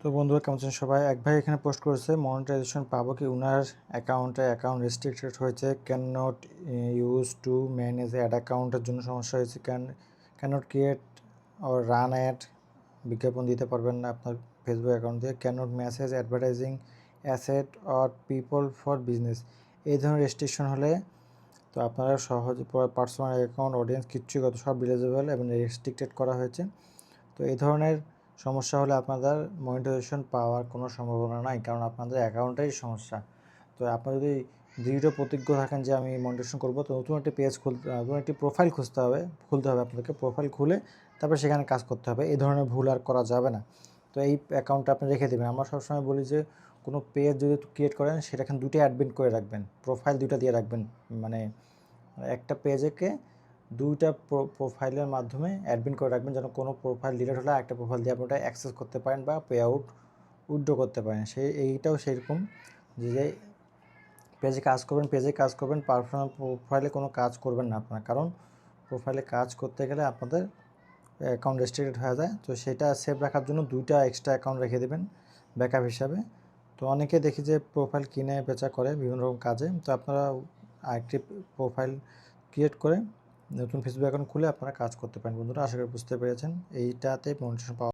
তো বন্ধুরা কেমন আছেন সবাই? এক ভাই এখানে পোস্ট করেছে মনিটাইজেশন পাবো কি? উনার অ্যাকাউন্ট রেস্ট্রিক্টেড হয়েছে, can not use to manage ad অ্যাকাউন্টের জন্য সমস্যা হয়েছে, can not create or run ad, বিজ্ঞাপন দিতে পারবেন না আপনার ফেসবুক অ্যাকাউন্ট দিয়ে, can not message advertising asset or people for business. এই ধরনের রেস্ট্রিকশন হলে তো আপনারা সহজে পার্সোনাল অ্যাকাউন্ট অডিয়েন্স কিচ্ছুই কত সব ডিলেজেবল এবং রেস্ট্রিক্টেড করা হয়েছে। তো এই ধরনের সমস্যা হলে আপনাদের মনিটাইজেশন পাওয়ার কোনো সম্ভাবনা নাই, কারণ আপনাদের অ্যাকাউন্টেই সমস্যা। তো আপনারা যদি দৃঢ় প্রতিজ্ঞ থাকেন যে আমি মনিটাইজেশন করবো, তো নতুন একটি নতুন একটি প্রোফাইল খুলতে হবে আপনাদেরকে। প্রোফাইল খুলে তারপর সেখানে কাজ করতে হবে। এই ধরনের ভুল আর করা যাবে না। তো এই অ্যাকাউন্টটা আপনি রেখে দেবেন। আমরা সবসময় বলি যে কোনো পেজ যদি ক্রিয়েট করেন সেটাখানে দুটো অ্যাডমিন করে রাখবেন, প্রোফাইল দুইটা দিয়ে রাখবেন। মানে একটা পেজেকে দুইটা প্রোফাইলের মাধ্যমে অ্যাডমিন করে রাখবেন, যেন কোনো প্রোফাইল ডিলিট হলে একটা প্রোফাইল দিয়ে আপনি ওটা অ্যাক্সেস করতে পারেন বা পে আউট উইথড্র করতে পারেন। এইটাও সেরকম যে পেজে কাজ করবেন, পার্সোনাল প্রোফাইলে কোনো কাজ করবেন না আপনার, কারণ প্রোফাইলে কাজ করতে গেলে আপনাদের অ্যাকাউন্ট রেস্ট্রিক্টেড হয়ে যায়। তো সেটা সেভ রাখার জন্য দুইটা এক্সট্রা অ্যাকাউন্ট রেখে দেবেন ব্যাকআপ হিসাবে। তো অনেকে দেখি যে প্রোফাইল কিনে বেচা করে বিভিন্ন রকম কাজে। তো আপনারা আরেকটি প্রোফাইল ক্রিয়েট করে নতুন ফেসবুক অ্যাকাউন্ট খুলে আপনারা কাজ করতে পারেন। বন্ধুরা, আশা করি বুঝতে পেরেছেন। এইটাতে মনিটাইজেশন পাওয়া